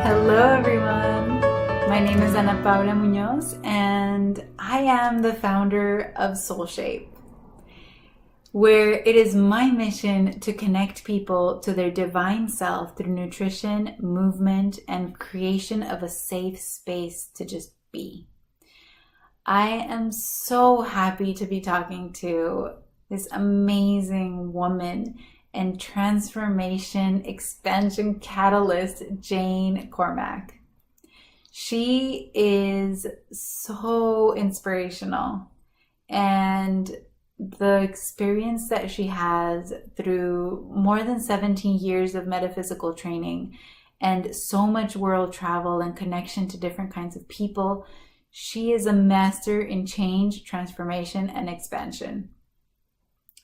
Hello everyone, my name is Paula Munoz and I am the founder of SoulShape, where it is my mission to connect people to their divine self through nutrition, movement, and creation of a safe space to just be. I am so happy to be talking to this amazing woman and transformation expansion catalyst, Jane Cormack. She is so inspirational, and the experience that she has through more than 17 years of metaphysical training and so much world travel and connection to different kinds of people, she is a master in change, transformation, and expansion.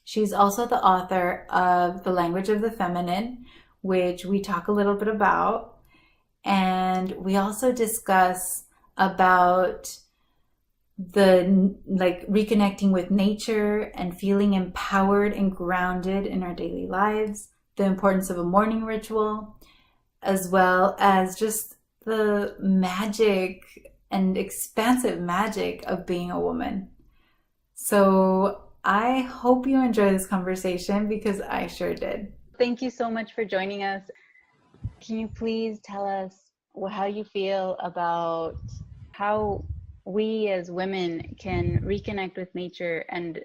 She's also the author of The Language of the Feminine, which we talk a little bit about. And we also discuss about the reconnecting with nature and feeling empowered and grounded in our daily lives, the importance of a morning ritual, as well as just the magic and expansive magic of being a woman. So I hope you enjoy this conversation because I sure did. Thank you so much for joining us. Can you please tell us how you feel about how we as women can reconnect with nature and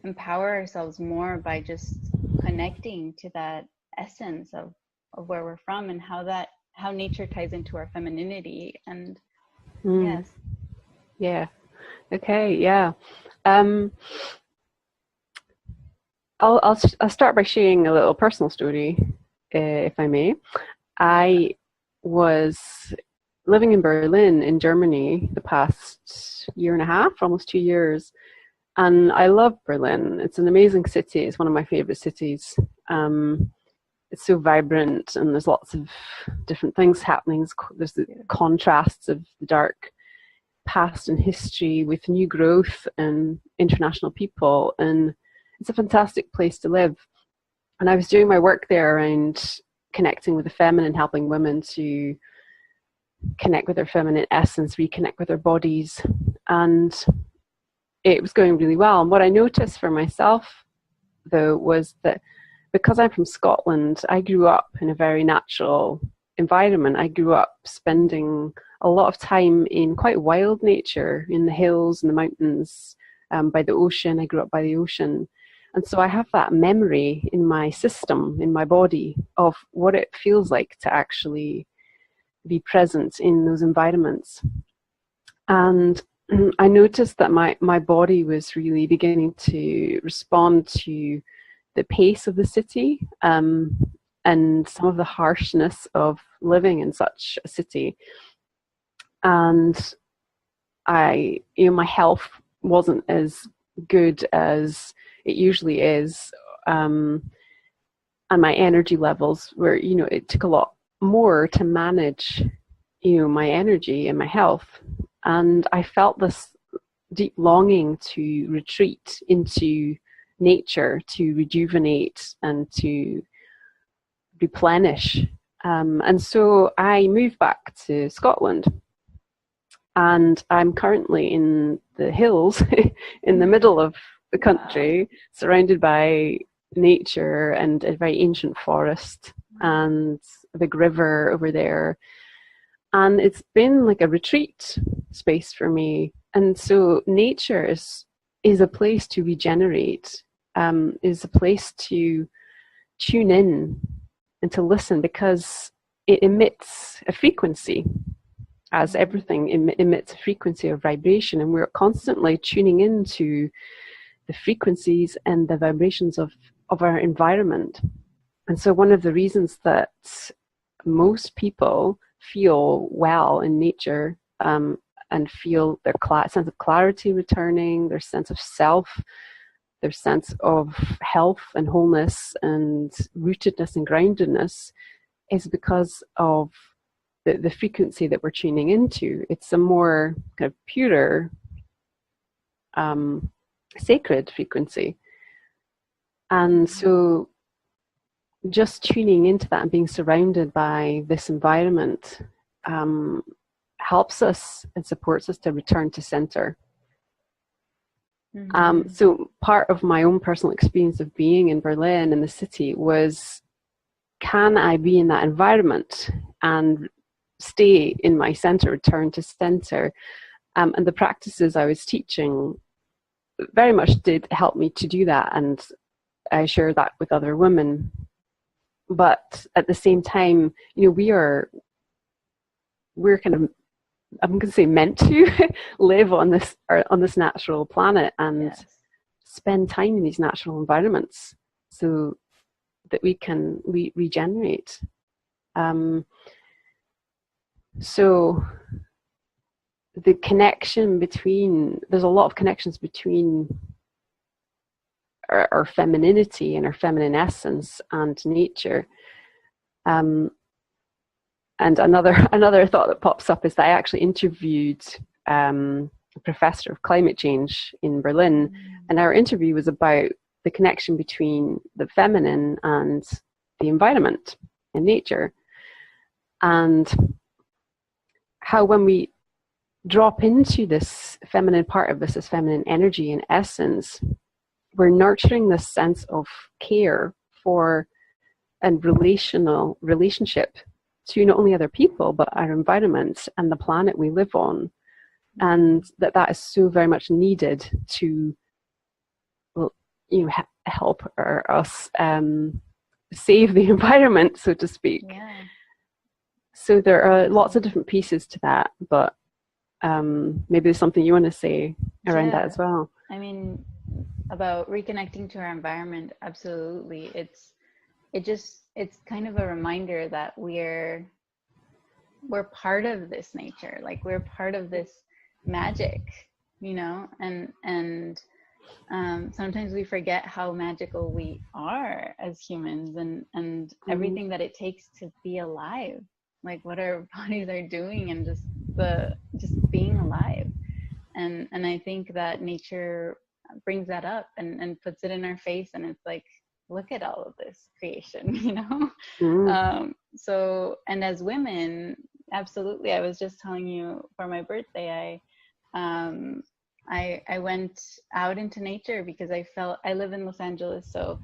empower ourselves more by just connecting to that essence of where we're from, and how nature ties into our femininity? And yes. Yeah. Okay. Yeah. I'll start by sharing a little personal story, if I may. I was living in Berlin, in Germany, the past year and a half, almost 2 years, and I love Berlin. It's an amazing city. It's one of my favorite cities. It's so vibrant, and there's lots of different things happening. There's the contrasts of the dark past and history with new growth and international people, and it's a fantastic place to live. And I was doing my work there around connecting with the feminine, helping women to connect with their feminine essence, reconnect with their bodies, and it was going really well. And what I noticed for myself, though, was that because I'm from Scotland, I grew up in a very natural environment. I grew up spending a lot of time in quite wild nature, in the hills and the mountains, by the ocean. I grew up by the ocean. And so I have that memory in my system, in my body, of what it feels like to actually be present in those environments. And I noticed that my body was really beginning to respond to the pace of the city, and some of the harshness of living in such a city. And my health wasn't as good as it usually is, and my energy levels were, it took a lot more to manage, my energy and my health. And I felt this deep longing to retreat into nature, to rejuvenate and to replenish. And so I moved back to Scotland, and I'm currently in the hills in the middle of the country, surrounded by nature and a very ancient forest and a big river over there. And it's been like a retreat space for me. And so nature is a place to regenerate, is a place to tune in and to listen, because it emits a frequency, as everything emits a frequency of vibration, and we're constantly tuning into the frequencies and the vibrations of our environment. And so one of the reasons that most people feel well in nature, and feel their sense of clarity returning, their sense of self, their sense of health and wholeness and rootedness and groundedness, is because of the frequency that we're tuning into. It's a more kind of purer, sacred frequency. And so just tuning into that and being surrounded by this environment helps us and supports us to return to center. So part of my own personal experience of being in Berlin, in the city, was, can I be in that environment and stay in my center, return to center? And the practices I was teaching very much did help me to do that, and I share that with other women. But at the same time, we're kind of, I'm going to say, meant to live on this natural planet and spend time in these natural environments so that we can regenerate. So the connection between, there's a lot of connections between our femininity and our feminine essence and nature. And another thought that pops up is that I actually interviewed a professor of climate change in Berlin, and our interview was about the connection between the feminine and the environment and nature, and how when we drop into this feminine part of us, this feminine energy and essence, we're nurturing this sense of care for and relationship to not only other people but our environment and the planet we live on, and that is so very much needed to help us save the environment, so to speak. So there are lots of different pieces to that, but maybe there's something you want to say around that as well. I mean, about reconnecting to our environment, absolutely. It's kind of a reminder that we're part of this nature, like we're part of this magic, and sometimes we forget how magical we are as humans, and everything that it takes to be alive, like what our bodies are doing, and just being alive. And I think that nature brings that up and puts it in our face, and it's like, look at all of this creation, so, and as women, absolutely. I was just telling you, for my birthday, I went out into nature because I live in Los Angeles, so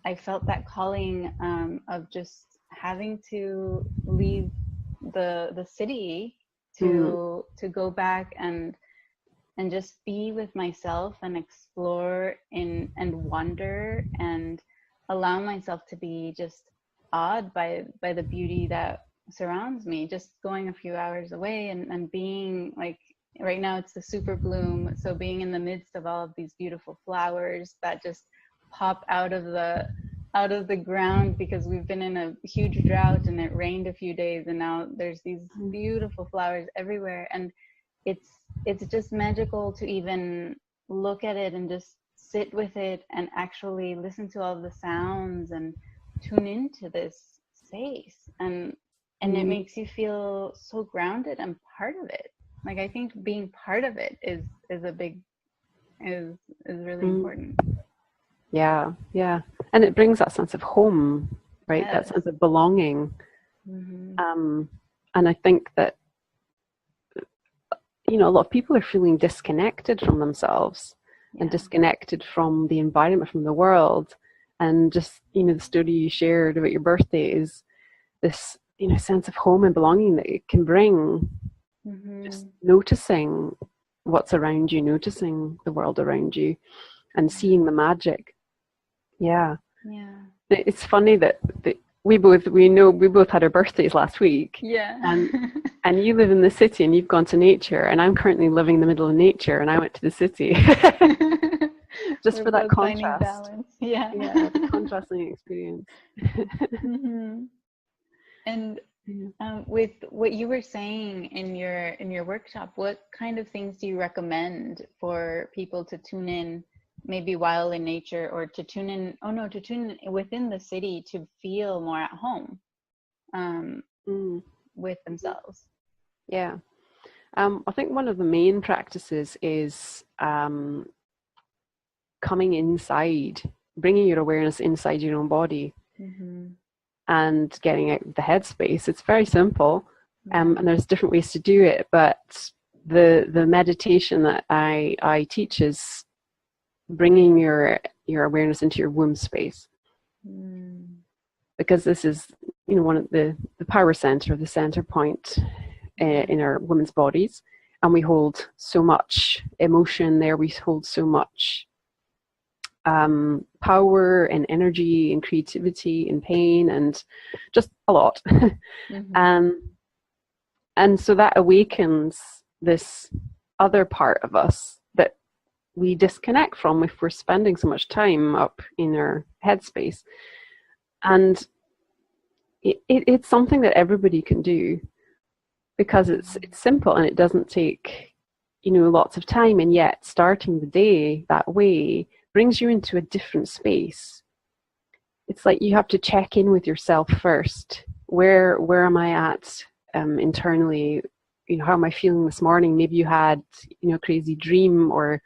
I felt that calling of just having to leave the city to go back and just be with myself and explore and wonder and allow myself to be just awed by the beauty that surrounds me, just going a few hours away and being like, right now it's the super bloom, so being in the midst of all of these beautiful flowers that just pop out of the ground, because we've been in a huge drought and it rained a few days, and now there's these beautiful flowers everywhere, and it's just magical to even look at it and just sit with it and actually listen to all the sounds and tune into this space, and it makes you feel so grounded and part of it. Like, I think being part of it is really important. Yeah, and it brings that sense of home, right? That sense of belonging. And I think that a lot of people are feeling disconnected from themselves and disconnected from the environment, from the world. And just, the story you shared about your birthday is this, sense of home and belonging that it can bring. Just noticing what's around you, noticing the world around you, and seeing the magic. It's funny that we both had our birthdays last week. And you live in the city and you've gone to nature, and I'm currently living in the middle of nature and I went to the city. Just for that contrast. The contrasting experience. And with what you were saying in your workshop, what kind of things do you recommend for people to tune in, maybe while in nature, or to tune in within the city to feel more at home with themselves? I think one of the main practices is coming inside, bringing your awareness inside your own body. and getting out of the headspace. It's very simple, and there's different ways to do it, but the meditation that I teach is bringing your awareness into your womb space. Because this is, one of the power center, the center point in our women's bodies, and we hold so much emotion there. We hold so much power and energy and creativity and pain and just a lot. And so that awakens this other part of us that we disconnect from if we're spending so much time up in our headspace. And it's something that everybody can do, because it's simple and it doesn't take lots of time, and yet starting the day that way brings you into a different space. It's like you have to check in with yourself first. Where am I at internally? How am I feeling this morning? Maybe you had a crazy dream, or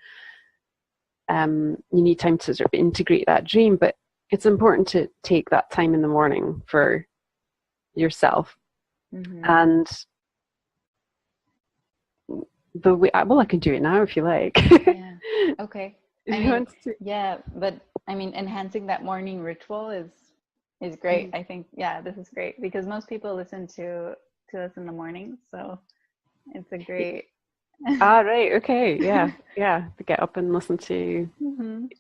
you need time to sort of integrate that dream, but it's important to take that time in the morning for yourself. And the way I can do it now if you like. Okay. But enhancing that morning ritual is great. I think this is great, because most people listen to us in the morning, so it's a great right, okay, to get up and listen to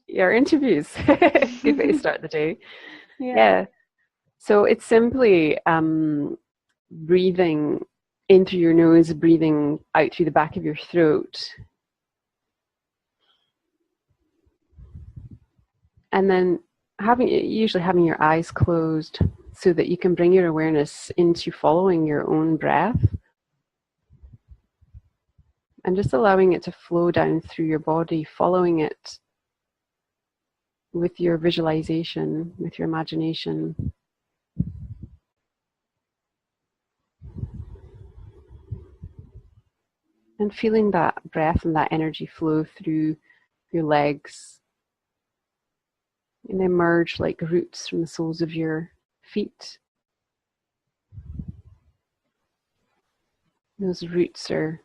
your interviews. Good way to start the day. So it's simply breathing in through your nose, breathing out through the back of your throat, and then usually having your eyes closed so that you can bring your awareness into following your own breath, and just allowing it to flow down through your body, following it with your visualization, with your imagination. And feeling that breath and that energy flow through your legs, and emerge like roots from the soles of your feet. Those roots are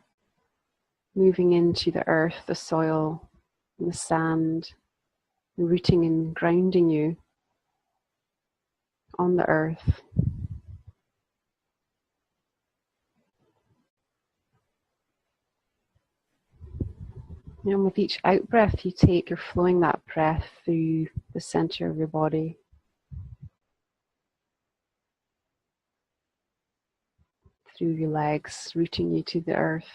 moving into the earth, the soil, and the sand, rooting and grounding you on the earth. And with each out breath you take, you're flowing that breath through the center of your body. Through your legs, rooting you to the earth.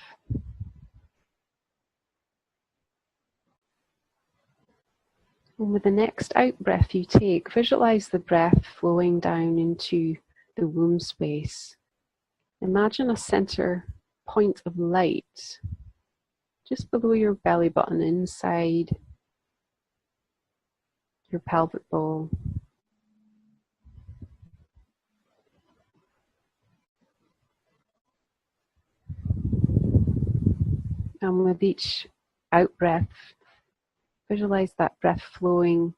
And with the next out breath you take, visualize the breath flowing down into the womb space. Imagine a center point of light just below your belly button, inside your pelvic bowl. And with each out breath, visualize that breath flowing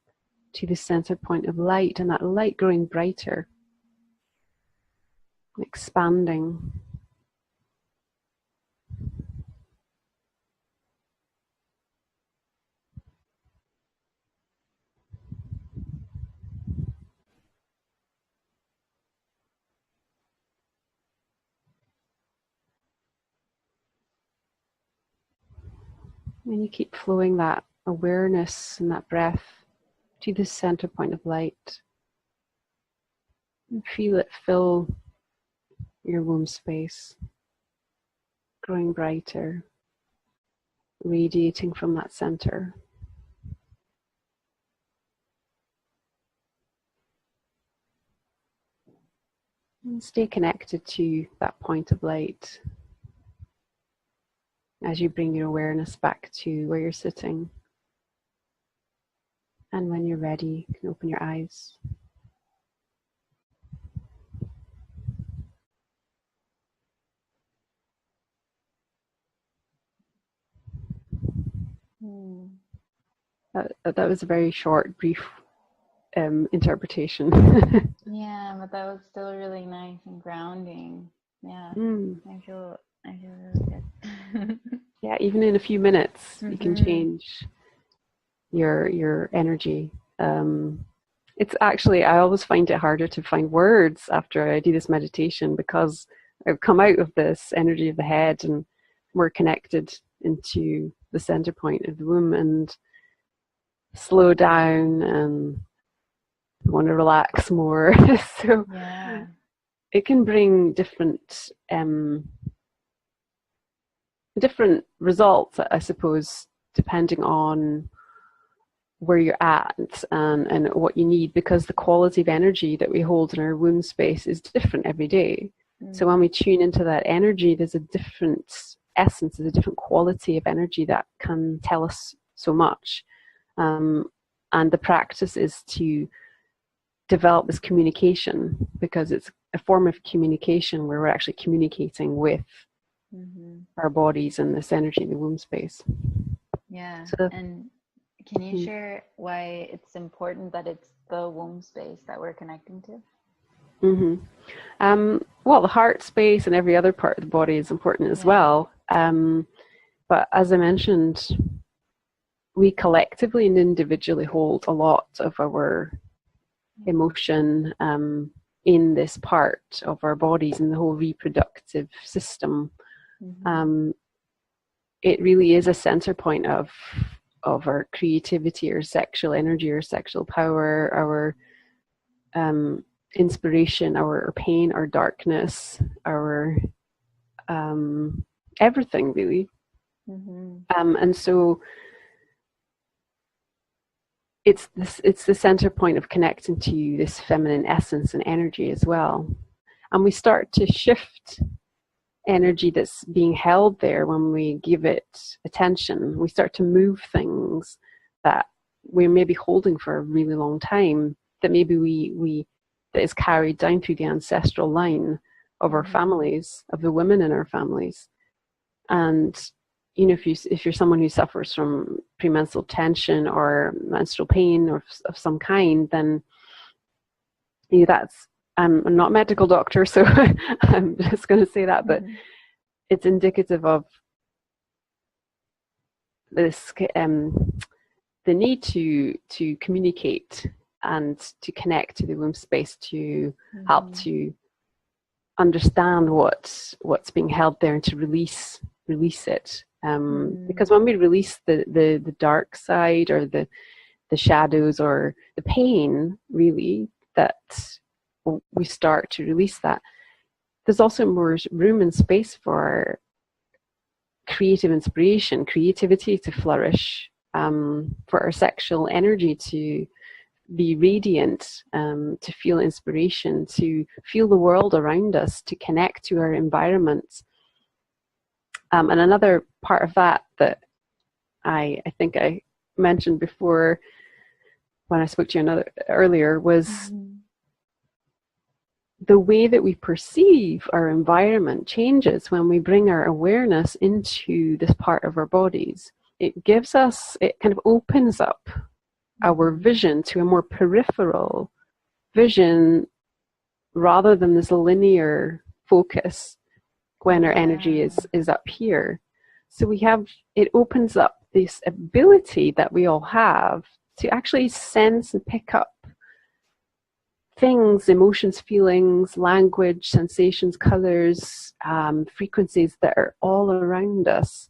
to the center point of light, and that light growing brighter, expanding. And you keep flowing that awareness and that breath to the center point of light. And feel it fill your womb space, growing brighter, radiating from that center. And stay connected to that point of light as you bring your awareness back to where you're sitting. And when you're ready, you can open your eyes. That was a very short, brief interpretation. Yeah, but that was still really nice and grounding. Yeah, Mm. I feel really good. Yeah, even in a few minutes, you can Mm-hmm. change your energy. It's actually, I always find it harder to find words after I do this meditation, because I've come out of this energy of the head and we're connected into the center point of the womb, and slow down and want to relax more. So Yeah. it can bring different results, I suppose, depending on where you're at and what you need, because the quality of energy that we hold in our womb space is different every day. So when we tune into that energy, there's a different essence, there's a different quality of energy that can tell us so much. And the practice is to develop this communication, because it's a form of communication where we're actually communicating with our bodies and this energy in the womb space. Yeah. So, And can you share why it's important that it's the womb space that we're connecting to? Well, the heart space and every other part of the body is important as well. But as I mentioned, we collectively and individually hold a lot of our emotion in this part of our bodies, and the whole reproductive system. It really is a center point of our creativity, our sexual energy, our sexual power, our inspiration, our pain, our darkness, our everything really. And so it's the center point of connecting to this feminine essence and energy as well. And we start to shift energy that's being held there when we give it attention. We start to move things that we're maybe holding for a really long time, that maybe we that is carried down through the ancestral line of our families, of the women in our families. And you know, if you're someone who suffers from premenstrual tension or menstrual pain or of some kind, then you know, that's, I'm not a medical doctor, so I'm just going to say that, but it's indicative of this the need to communicate and to connect to the womb space, to help to understand what's being held there and to release it. Because when we release the dark side or the shadows or the pain, really, that we start to release that, there's also more room and space for creative inspiration, creativity to flourish, for our sexual energy to be radiant, to feel inspiration, to feel the world around us, to connect to our environment. And another part of that I think I mentioned before when I spoke to you earlier was the way that we perceive our environment changes when we bring our awareness into this part of our bodies. It kind of opens up our vision to a more peripheral vision rather than this linear focus when our energy is up here. So it opens up this ability that we all have to actually sense and pick up things, emotions, feelings, language, sensations, colors, frequencies that are all around us,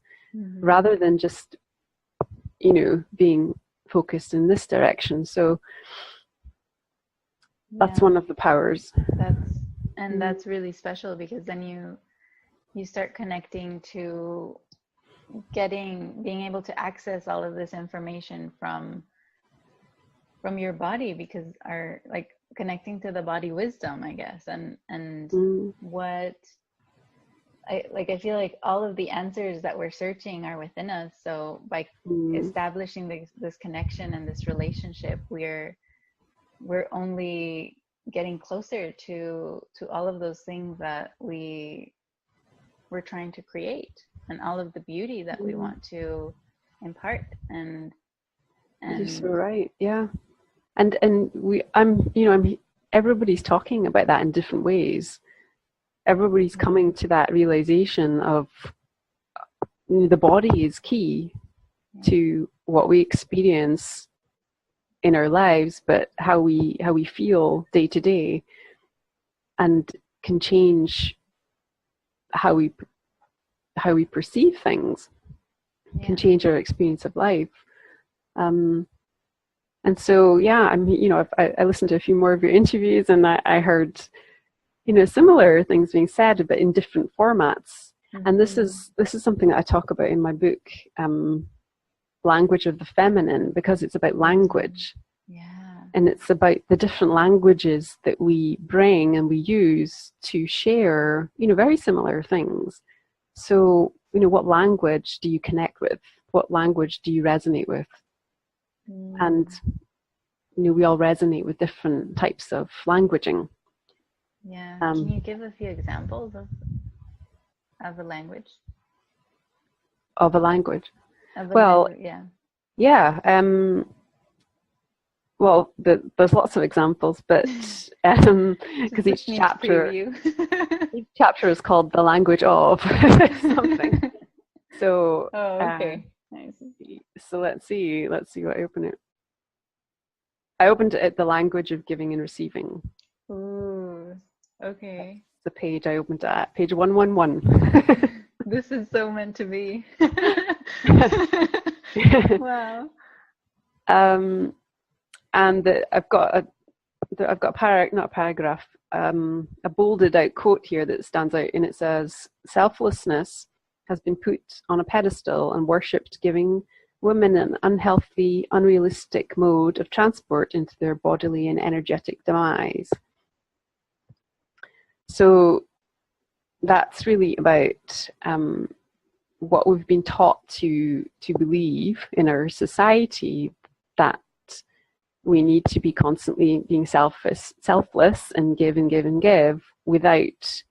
rather than just, you know, being focused in this direction. So that's one of the powers. That's really special, because then you start connecting to being able to access all of this information from your body, because connecting to the body wisdom, I guess, and what I feel like all of the answers that we're searching are within us. So by establishing this connection and this relationship, we're only getting closer to all of those things that we're trying to create, and all of the beauty that we want to impart. And you're so right. Yeah. I'm everybody's talking about that in different ways. Everybody's coming to that realization of the body is key to what we experience in our lives, but how we feel day to day, and can change how we perceive things, can change our experience of life. And so, yeah, I listened to a few more of your interviews, and I heard, similar things being said, but in different formats. Mm-hmm. And this is something that I talk about in my book, Language of the Feminine, because it's about language. Yeah. And it's about the different languages that we bring and we use to share, very similar things. So, what language do you connect with? What language do you resonate with? And we all resonate with different types of languaging. Yeah. Can you give a few examples of a language? Of a language? Yeah. Yeah. Well, there's lots of examples, but because each chapter is called the language of something. So. Oh, okay. Nice. So let's see what I open it. I opened it at the language of giving and receiving. Ooh, okay. That's the page I opened it at, page 111. This is so meant to be. Wow. And I've got a bolded out quote here that stands out, and it says, "Selflessness has been put on a pedestal and worshipped, giving women an unhealthy, unrealistic mode of transport into their bodily and energetic demise." So that's really about what we've been taught to believe in our society, that we need to be constantly being selfless and give without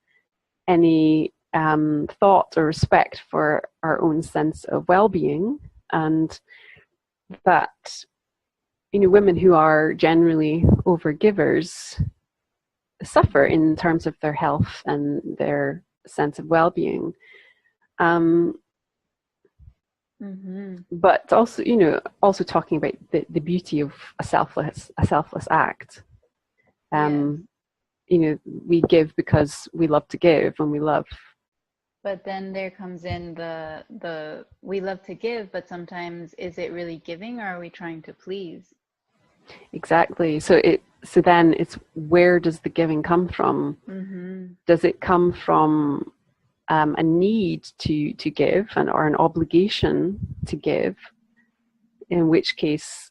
any thought or respect for our own sense of well-being, and that women who are generally overgivers suffer in terms of their health and their sense of well-being. But also, also talking about the beauty of a selfless act. We give because we love to give, and we love. But then there comes in the we love to give, but sometimes is it really giving, or are we trying to please? Exactly. So then it's, where does the giving come from? Does it come from a need to give, or an obligation to give, in which case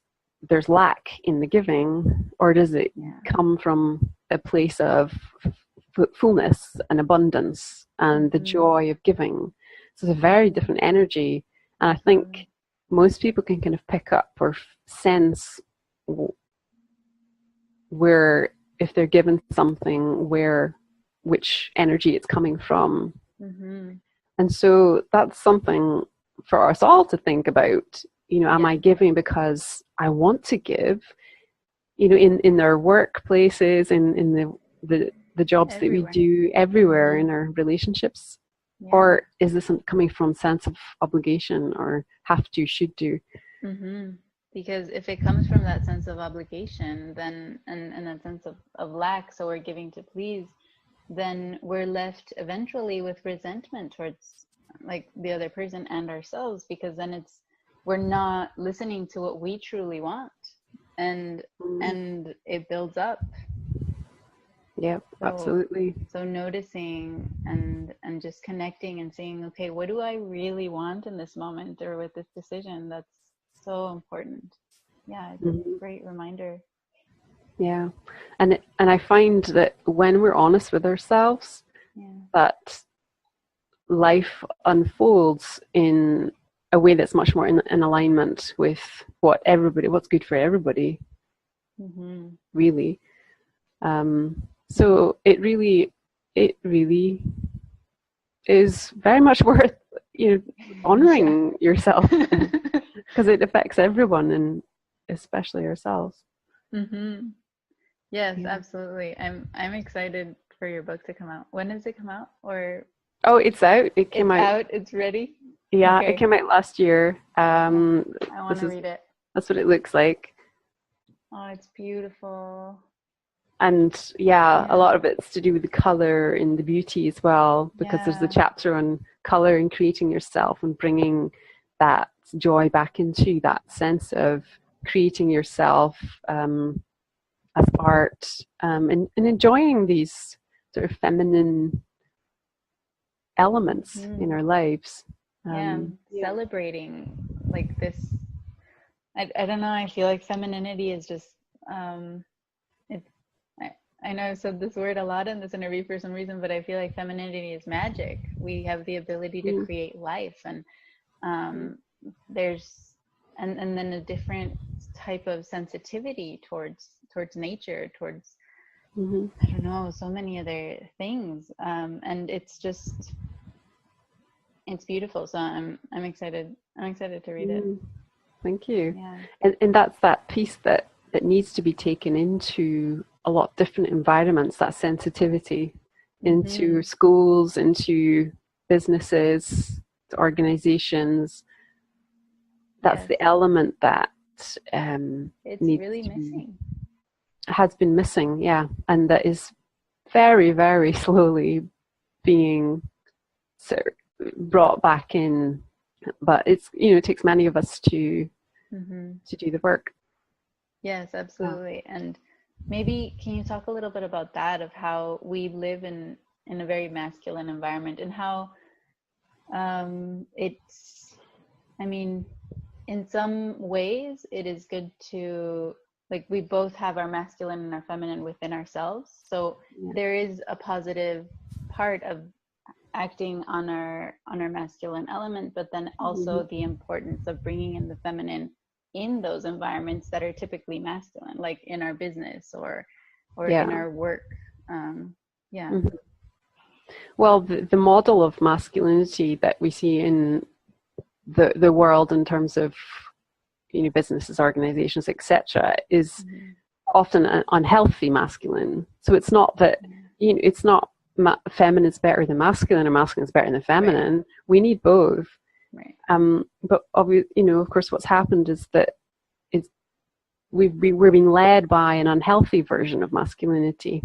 there's lack in the giving? Or does it come from a place of fullness and abundance and the joy of giving? So it's a very different energy, and I think most people can kind of pick up or sense where, if they're given something, which energy it's coming from. And so that's something for us all to think about. Am I giving because I want to give? In our workplaces, in the jobs that we do, everywhere in our relationships, or is this coming from sense of obligation, or have to, should do? Because if it comes from that sense of obligation, then and that sense of lack, so we're giving to please, then we're left eventually with resentment towards like the other person and ourselves, because then we're not listening to what we truly want, and it builds up. Yeah, absolutely. So noticing and just connecting and saying, okay, what do I really want in this moment or with this decision? That's so important. Yeah, it's a great reminder. Yeah, and I find that when we're honest with ourselves, that life unfolds in a way that's much more in alignment with what's good for everybody. Really. So it really is very much worth honoring yourself, because it affects everyone, and especially ourselves. Mm-hmm. Yes, Yeah. absolutely. I'm excited for your book to come out. When does it come out? Or Oh, it's out. It came it's out. out, it's ready? Yeah, it Okay. came out last year. I want This to is read it. That's what it looks like. Oh, it's beautiful. And yeah, a Yeah. lot of it's to do with the color and the beauty as well, because there's a Yeah. chapter on color and creating yourself and bringing that joy back into that sense of creating yourself as art, and enjoying these sort of feminine elements in Hmm. our lives. Yeah. Yeah. Celebrating like this. I don't know. I feel like femininity is just, it's, I, I know I've said this word a lot in this interview for some reason, but I feel like femininity is magic. We have the ability to Mm. create life, and um, there's and then a different type of sensitivity towards nature, towards, Mm-hmm. I don't know, so many other things, and it's beautiful. So I'm excited. I'm excited to read it. Mm. Thank you. Yeah. And that's that piece that needs to be taken into a lot of different environments, that sensitivity into Mm-hmm. schools, into businesses, organizations. That's Yes. the element that It's needs really to be, missing. has been missing, yeah, and that is very, very slowly being sort of brought back in. But it's, it takes many of us to Mm-hmm. do the work. Yes, Yeah. absolutely. And maybe can you talk a little bit about that, of how we live in a very masculine environment, and how it's, I mean, in some ways it is good to, like, we both have our masculine and our feminine within ourselves. So Yeah. there is a positive part of acting on our masculine element, but then also Mm-hmm. the importance of bringing in the feminine in those environments that are typically masculine, like in our business or in Yeah. our work. Yeah. Mm-hmm. Well, the model of masculinity that we see in the world in terms of businesses, organizations, etc., is Mm-hmm. often an unhealthy masculine. So it's not that it's not feminine is better than masculine or masculine is better than feminine. Right. We need both. Right. But of course, what's happened is that we're being led by an unhealthy version of masculinity.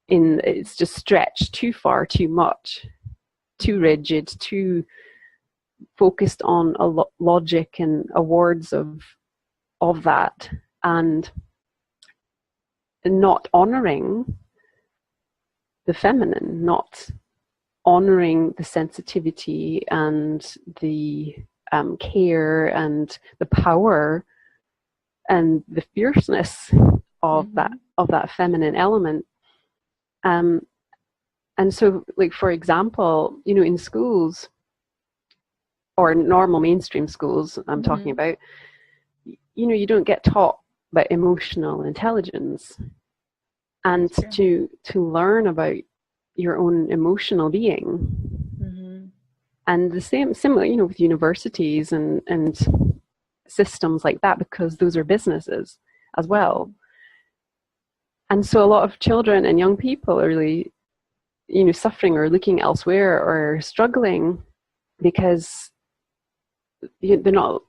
It's just stretched too far, too much, too rigid, too focused on a logic and awards of that, and not honoring the feminine, not honoring the sensitivity and the care and the power and the fierceness of Mm-hmm. that feminine element. And so, like, for example, in schools or normal mainstream schools, I'm talking about, you don't get taught about emotional intelligence, and to learn about your own emotional being. Mm-hmm. And the similar, with universities and systems like that, because those are businesses as well. And so a lot of children and young people are really, suffering or looking elsewhere or struggling because they're not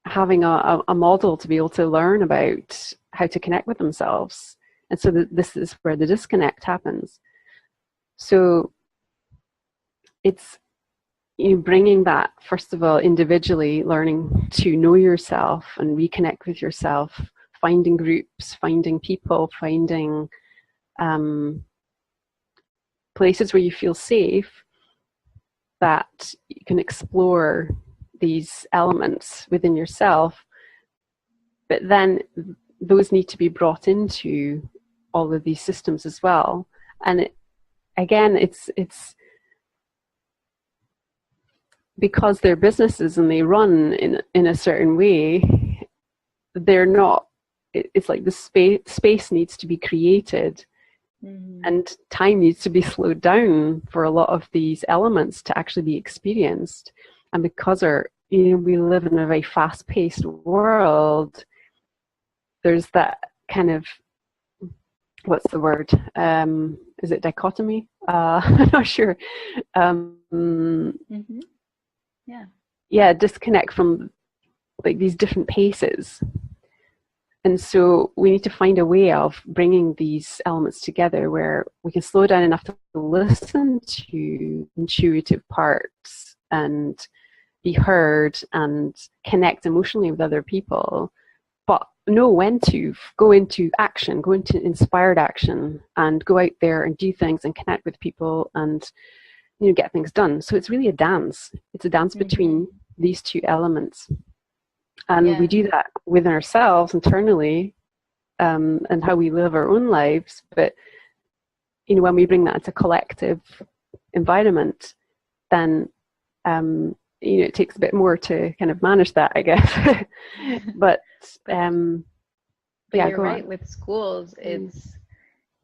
having a model to be able to learn about how to connect with themselves. And so this is where the disconnect happens. So it's bringing that, first of all, individually, learning to know yourself and reconnect with yourself, finding groups, finding people, finding places where you feel safe, that you can explore these elements within yourself. But then those need to be brought into all of these systems as well. And it's because they're businesses and they run in a certain way, they're not, it's like the space needs to be created, and time needs to be slowed down for a lot of these elements to actually be experienced. And because we live in a very fast-paced world, there's that kind of, what's the word? Is it dichotomy? I'm not sure. Yeah. Yeah, disconnect from like these different paces. And so we need to find a way of bringing these elements together where we can slow down enough to listen to intuitive parts and be heard and connect emotionally with other people, but know when to go into action, go into inspired action, and go out there and do things and connect with people and, you know, get things done. So it's really a dance. It's a dance between these two elements. And we do that within ourselves internally, and how we live our own lives. But, you know, when we bring that into collective environment, then, you know, it takes a bit more to kind of manage that, I guess. but yeah, you're right. With schools, it's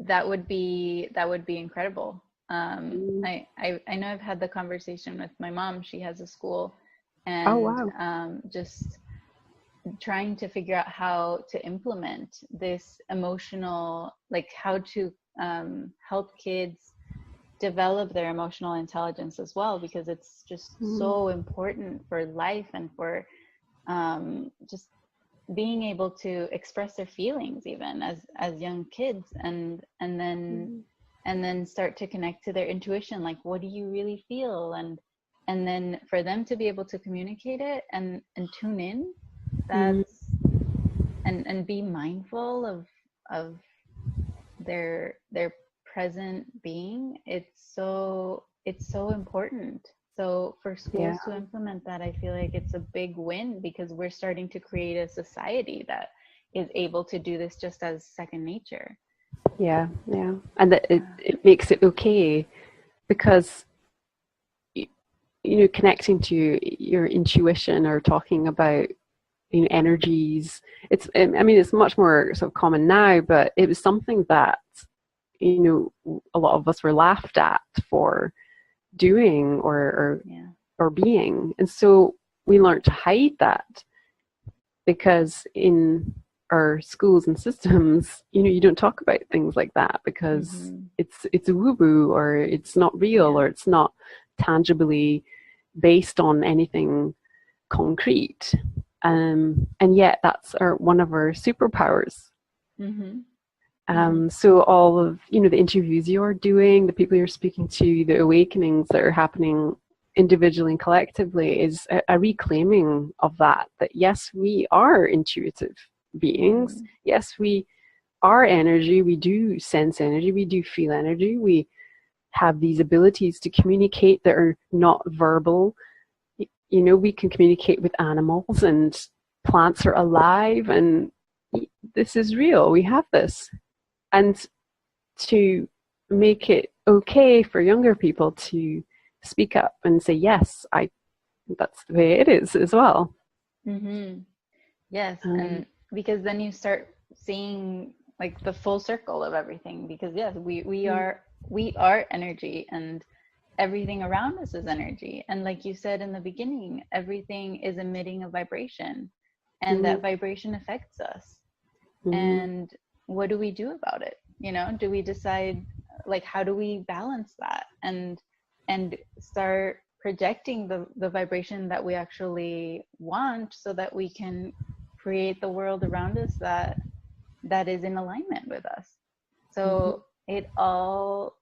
that would be incredible. I know I've had the conversation with my mom. She has a school, and just trying to figure out how to implement this emotional, like how to help kids develop their emotional intelligence as well, because it's just so important for life and for just being able to express their feelings even as young kids, and then start to connect to their intuition, like what do you really feel, and then for them to be able to communicate it and tune in, that's and be mindful of their present being. It's so important. So for schools to implement that, I feel like it's a big win, because we're starting to create a society that is able to do this just as second nature. Yeah, and that it makes it okay, because you know, connecting to your intuition or talking about, you know, energies. I mean, it's much more sort of common now, but it was something that, you know, a lot of us were laughed at for doing or being, and so we learned to hide that, because in our schools and systems, you know, you don't talk about things like that because it's a woo-woo, or it's not real, or it's not tangibly based on anything concrete. And yet that's one of our superpowers. So all of, you know, the interviews you're doing, the people you're speaking to, the awakenings that are happening individually and collectively is a reclaiming of that yes, we are intuitive beings. Yes, we are energy. We do sense energy. We do feel energy. We have these abilities to communicate that are not verbal. You know, we can communicate with animals, and plants are alive, and this is real. We have this. And to make it okay for younger people to speak up and say, yes, that's the way it is as well. Yes, and because then you start seeing like the full circle of everything, because yes, we are energy, and everything around us is energy. And like you said in the beginning, everything is emitting a vibration, and that vibration affects us. And what do we do about it? You know, do we decide, like, how do we balance that and start projecting the vibration that we actually want, so that we can create the world around us that is in alignment with us? So it all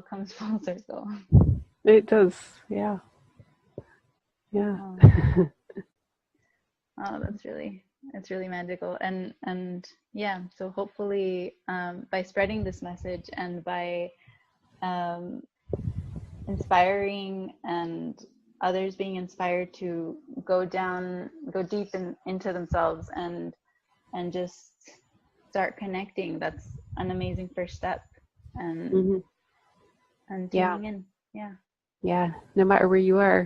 comes full circle. It does. Yeah. Oh, it's really magical. And yeah, so hopefully by spreading this message and by inspiring and others being inspired to go deep into themselves and just start connecting, that's an amazing first step. And tuning in. Yeah, no matter where you are,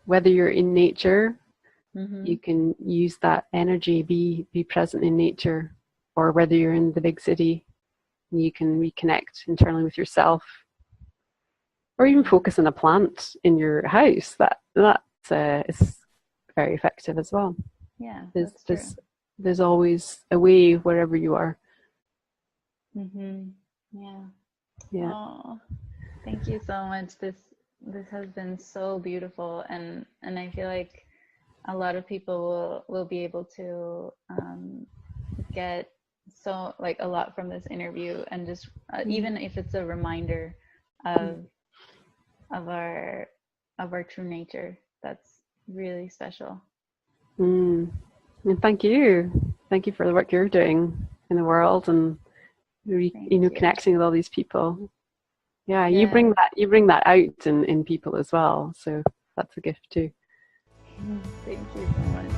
whether you're in nature, you can use that energy, be present in nature, or whether you're in the big city, you can reconnect internally with yourself, or even focus on a plant in your house. That is very effective as well. Yeah, There's there's always a way wherever you are. Yeah. Yeah. Oh, thank you so much. This has been so beautiful, and I feel like a lot of people will be able to get so like a lot from this interview, and just even if it's a reminder of our true nature, that's really special. And thank you for the work you're doing in the world, and connecting with all these people. Yeah, you bring that out in people as well, so that's a gift too. Thank you so much.